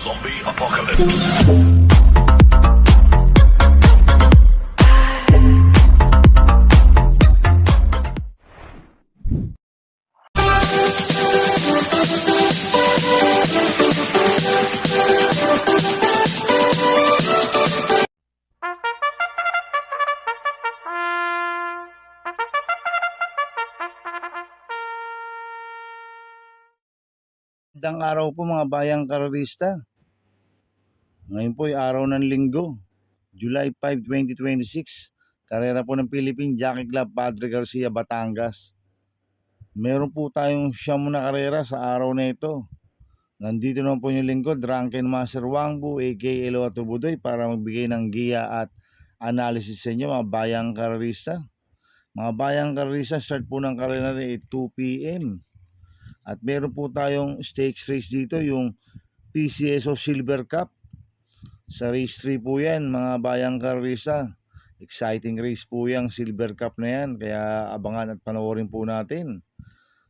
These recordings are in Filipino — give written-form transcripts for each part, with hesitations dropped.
Zombie Apocalypse. Magandang araw po mga bayang karerista. Ngayon po ay araw ng Linggo, July 5, 2026. Karera po ng Philippine Jockey Club, Padre Garcia, Batangas. Meron po tayong siyam na karera sa araw na ito. Nandito naman po yung lingkod, Drunken Master Wangbu, aka Eloato Budoy, para magbigay ng giya at analysis sa inyo mga bayang karerista. Mga bayang karerista, start po ng karera ay 2 p.m. At meron po tayong stakes race dito, yung PCSO Silver Cup. Sa race 3 po yan, mga bayang karerista. Exciting race po yung Silver Cup na yan, kaya abangan at panoorin po natin.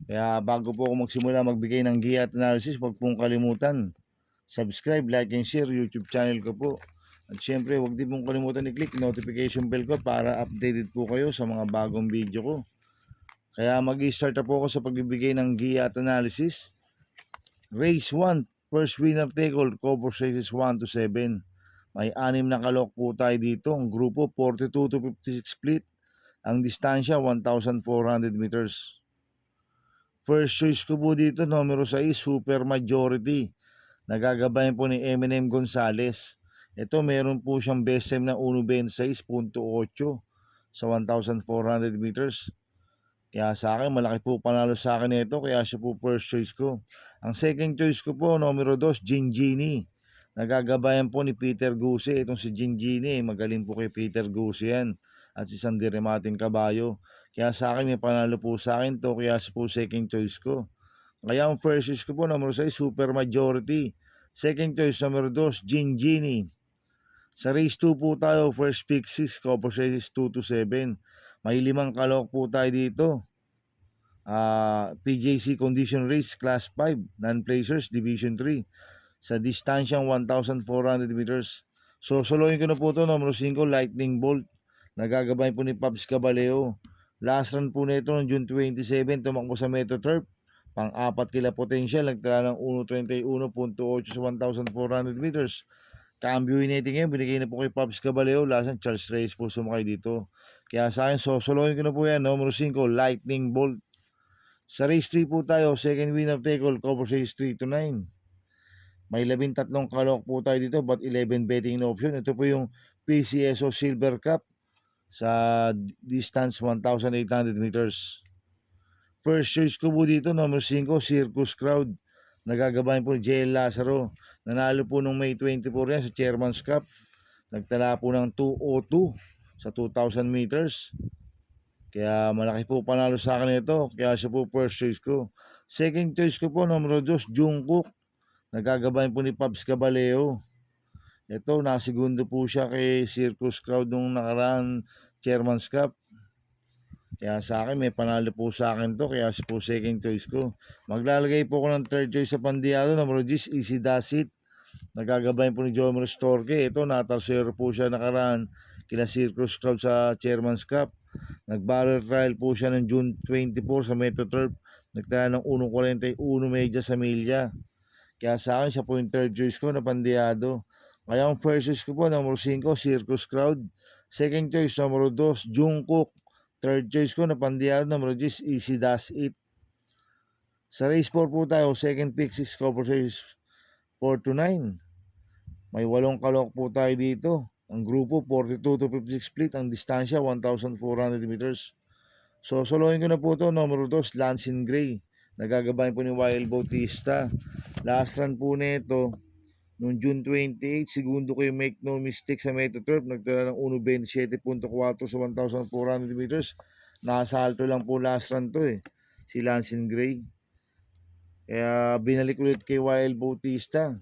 Kaya bago po ako magsimula magbigay ng giya at analysis, huwag pong kalimutan subscribe, like, and share YouTube channel ko po. At syempre, huwag din pong kalimutan i-click notification bell ko para updated po kayo sa mga bagong video ko. Kaya mag-i-start na po ako sa pagbibigay ng giya at analysis. Race 1, first winner take all, cover races 1 to 7. May 6 na kalok po tayo dito. Ang grupo 42 to 56 split. Ang distansya 1,400 meters. First choice ko po dito, numero 6, Super Majority. Nagagabayan po ni Eminem Gonzalez. Ito meron po siyang best time na 1.26.8 sa 1,400 meters. Kaya sa akin, malaki po panalo sa akin ito, kaya siya po first choice ko. Ang second choice ko po, numero 2, Gingini. Nagagabayan po ni Peter Guse. Itong si Gingini, magaling po kay Peter Guse yan. At isang diremating kabayo. Kaya sa akin, may panalo po sa akin to, kaya siya po second choice ko. Kaya ang first choice ko po, numero 6, Super Majority. Second choice, numero 2, Gingini. Sa race 2 po tayo, first pick 6, cover races 2 to 7. May 5 kalok po tayo dito. PJC Condition Race Class 5, Non-Placers Division 3. Sa distansyang 1,400 meters. So, soloin ko na po ito, numero 5, Lightning Bolt. Nagagabay po ni Pabs Caballeo. Last run po nito noong June 27, tumakbo sa Metro Turf. Pang-4 kila potential, nagtala ng 1.31.8 sa 1,400 meters. Cambio natin ngayon, binigay na po kay Pabs Caballeo. Last run, Charles Reyes po sumakay dito. Kaya sa akin, soloin ko na po yan, numero 5, Lightning Bolt. Sa race 3 po tayo, second winner take all, cover race 3 to 9. May 13 kalok po tayo dito, but 11 betting na option. Ito po yung PCSO Silver Cup sa distance 1,800 meters. First choice ko po dito, number 5, Circus Crowd. Nagagabayan po ni JL Lazaro. Nanalo po nung May 24 yan sa Chairman's Cup. Nagtala po ng 2:02 sa 2,000 meters. Kaya malaki po panalo sa akin ito. Kaya siya po first choice ko. Second choice ko po, numero 2, Jungkook. Nagagabayan po ni Pabs Caballeo. Ito, nasegundo po siya kay Circus Crowd nung nakaraan Chairman's Cup. Kaya sa akin, may panalo po sa akin to. Kaya siya po second choice ko. Maglalagay po ko ng third choice sa Pandiado. Numero 10, Easy Dasit. Nagagabayan po ni Jomer Storke. Ito, natarsero po siya nakaraan kila Circus Crowd sa Chairman's Cup. Nag-barrel trial po siya ng June 24 sa Metro Turf. Nagtala ng 1.41 medya sa milya. Kaya sa akin, siya po yung third choice ko na Pandiado. Kaya ang first choice ko po, numero 5, Circus Crowd. Second choice, numero 2, Jungkook. Third choice ko na Pandiado, numero 10, Easy Does It. Sa race 4 po tayo, second pick 6, cover race 4 to 9. May 8 kalok po tayo dito. Ang grupo 42 to 56 split, ang distansya 1,400 meters. So soloin ko na po ito, numero 2, Lansing Gray. Nagagabayan po ni Wild Bautista. Last run po nito noong June 28, segundo ko yung make no mistake sa Metro Turf. Nagtala ng 1.27.4 sa 1,400 meters. Nakasalto lang po last run to si Lansing Gray. Kaya binalik ulit kay Wild Bautista.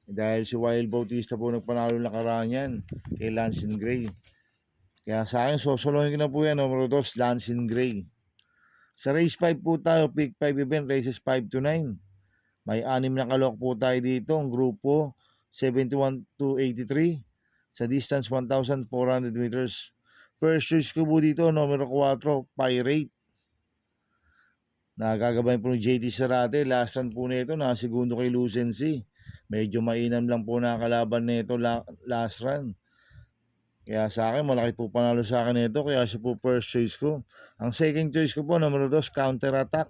Dahil si Wild Bautista po nagpanalo nakaraan yan kay Lansing Gray. Kaya sa akin, sosolohin ko na po yan, numero 2, Lansing Gray. Sa race 5 po tayo, pick 5 event, races 5 to 9. May 6 na kalok po tayo dito. Ang grupo 71 to 83 sa distance 1,400 meters. First choice ko po dito, numero 4, Pirate. Nagagabay po ni JT Sarate. Last run po nito, nakasegundo kay Lucency. Medyo mainam lang po na kalaban nito last run. Kaya sa akin, malaki po panalo sa akin nito. Kaya siya po first choice ko. Ang second choice ko po, numero 2, Counter Attack.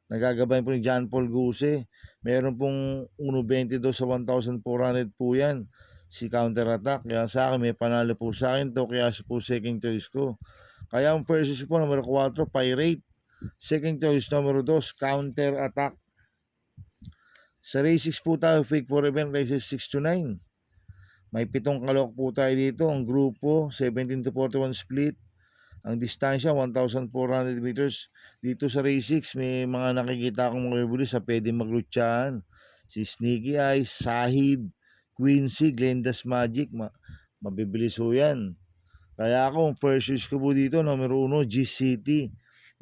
Nagagabay po ni John Paul Guse. Meron pong 1.22 sa 1,400 po yan. Si Counter Attack. Kaya sa akin, may panalo po sa akin to. Kaya siya po second choice ko. Kaya ang first choice po, numero 4, Pirate. Second choice, numero 2, Counter Attack. Sa race 6 po tayo, Fake for Event, races 6 to 9. May 7 kalok po tayo dito. Ang grupo, 17 to 41 split. Ang distansya, 1,400 meters. Dito sa race 6, may mga nakikita akong mga bibili sa pwede maglutsahan. Si Sneaky Eyes, Sahib, Quincy, Glenda's Magic. Mabibilis ho yan. Kaya ako, first choice ko po dito, numero 1, G-City.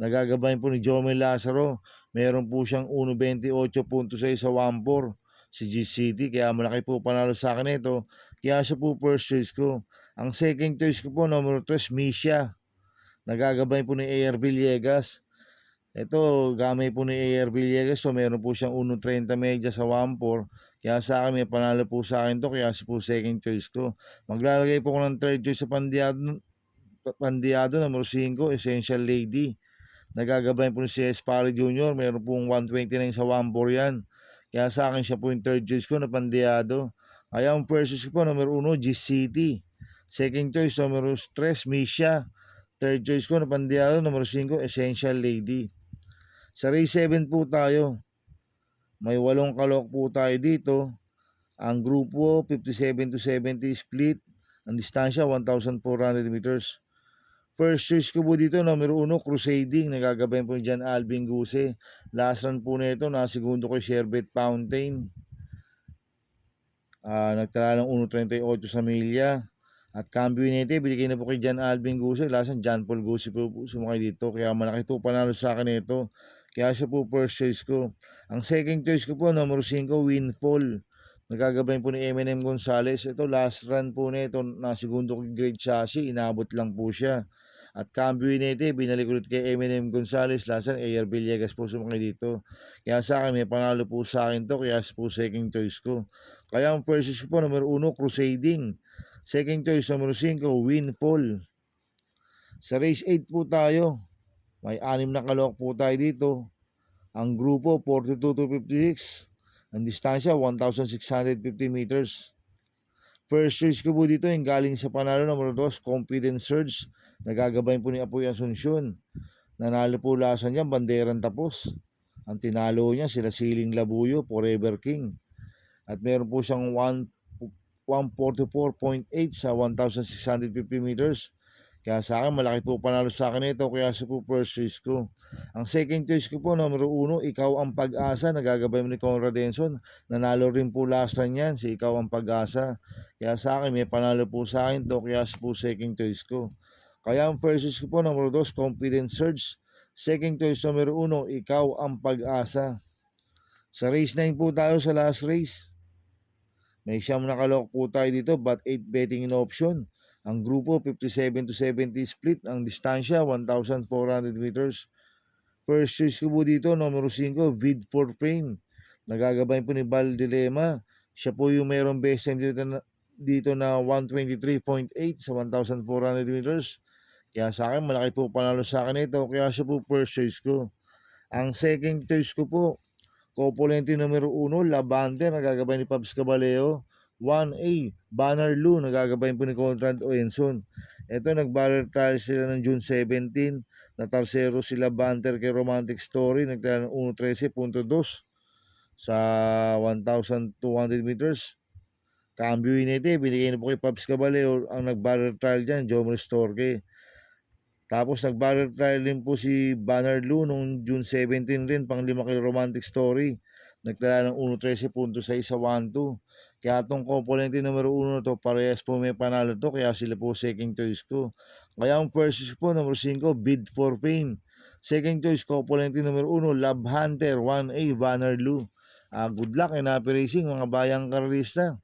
Nagagabayan po ni Jomel Lazaro. Meron po siyang 1.28.6 sa 1.4 si G-City. Kaya malaki po panalo sa akin ito. Kaya siya po first choice ko. Ang second choice ko po, numero 3, Misha. Nagagabayan po ni A.R. Villegas. Ito, gamay po ni A.R. Villegas. So, meron po siyang 1.30 media sa 1.4. Kaya sa akin, may panalo po sa akin to. Kaya siya po second choice ko. Maglalagay po ko ng third choice sa Pandiado, numero 5, Essential Lady. Nagagabayan po ni si Espari Jr. Meron pong 129 sa 1.4 yan. Kaya sa akin siya po yung third choice ko na Pandiado. Kaya ang first choice ko po, numero 1, G-City. Second choice, numero 3, Misha. Third choice ko na Pandiado, numero 5, Essential Lady. Sa race 7 po tayo. May 8 kalok po tayo dito. Ang grupo, 57 to 70 split. Ang distansya, 1,400 meters. First choice ko po dito, numero 1, Crusading. Nagagabayan po ni John Alvin Guse. Last run po nito, segundo ko Sherbet Fountain. Nagtala ng 1.38 sa milya. At cambio nito, binigay na po kay John Alvin Guse. Last run, John Paul Guse po sumakay dito. Kaya malaki po panalo sa akin ito. Kaya siya po first choice ko. Ang second choice ko po, numero 5, Windfall. Nagagabayan po ni Eminem Gonzalez. Ito, last run po nito, segundo kay Greg Chassis. Inabot lang po siya. At cambio nito, binalik ulit kay Eminem Gonzalez. Lasan, A.R. Villegas po sumakay dito. Kaya sa akin, may panalo po sa akin to. Kaya po second choice ko. Kaya ang first choice ko po, numero 1, Crusading. Second choice, numero 5, Windfall. Sa race 8 po tayo. May 6 na kalok po tayo dito. Ang grupo, 42 to 56. Ang distansya, 1,650 meters. First choice ko po dito, yung galing sa panalo, numero 2, Confidence Surge. Nagagabayan po ni Apoy Asuncion. Nanalo po lasan niya, Banderan Tapos. Ang tinalo niya, sila Siling Labuyo, Forever King. At meron po siyang 144.8 sa 1,650 meters. Kaya sa akin, malaki po panalo sa akin ito. Kaya sa po first choice ko. Ang second choice ko po, numero 1, Ikaw ang Pag-asa. Nagagabay mo ni Conrad Denson. Nanalo rin po last run yan, si Ikaw ang Pag-asa. Kaya sa akin, may panalo po sa akin to. Kaya sa po second choice ko. Kaya ang first choice ko po, numero 2, Confidence Surge. Second choice, numero 1, Ikaw ang Pag-asa. Sa race 9 po tayo sa last race. May siyam na kalok po tayo dito, but 8 betting in option. Ang grupo, 57 to 70 split. Ang distansya, 1,400 meters. First choice ko po dito, numero 5, Vid for Fame. Nagagabay po ni Val Dilema. Siya po yung mayroong best time dito na 123.8 sa 1,400 meters. Kaya sa akin, malaki po panalo sa akin ito. Kaya siya po first choice ko. Ang second choice ko po, Copolente numero 1, Labante. Nagagabay ni Pabs Caballeo. 1A, Banner Lou. Nagagabay po ni Conrad Oenson. Ito, nag-barrel trial sila ng June 17. Natarsero sila Banter kay Romantic Story. Nagtala ng 1.13.2 sa 1,200 meters. Cambio nito, binigay na po kay Pabs Caballeo. Ang nag-barrel trial dyan, Jomer Storke. Tapos nag-barrel trial din po si Banner Lou noong June 17 rin, pang 5 kay Romantic Story. Nagtala ng 1.13.6 sa 1-2. Kaya itong componente numero 1 na to, parehas po may panalo to, kaya sila po second choice ko. Kaya ang first choice po, numero 5, Bid for Fame. Second choice, componente numero 1, Love Hunter, 1A, Banner Lou. Good luck and happy racing mga bayang karalista.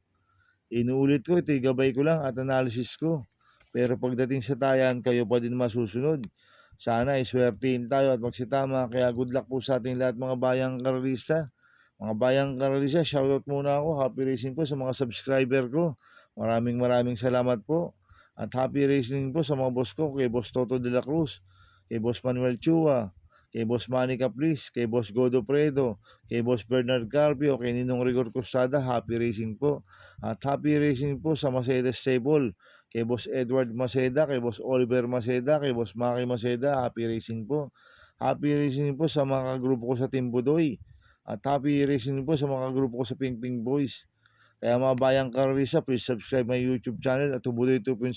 Inuulit ko, ito'y gabay ko lang at analysis ko. Pero pagdating sa tayan, kayo pa din masusunod. Sana iswertihin tayo at magsitama. Kaya good luck po sa ating lahat mga bayang karalista. Mga bayang karalista, shoutout muna ako. Happy racing po sa mga subscriber ko. Maraming salamat po. At happy racing po sa mga boss ko, kay Boss Toto de la Cruz, kay Boss Manuel Chua, kay Boss Manny Caplis, kay Boss Godo Predo, kay Boss Bernard Carpio, kay Ninong Rigor Costada. Happy racing po. At happy racing po sa Mercedes Stable, kay Boss Edward Maceda, kay Boss Oliver Maceda, kay Boss Maki Maceda. Happy racing po. Happy racing po sa mga grupo ko sa Team Budoy. At happy racing po sa mga grupo ko sa Ping Ping Boys. Kaya mga bayang karalista, please subscribe my YouTube channel at Tubuloy 2.0.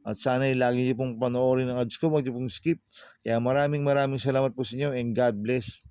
At sana'y lagi niyo pong panoorin ang ads ko, huwag niyo pong skip. Kaya maraming salamat po sa inyo and God bless.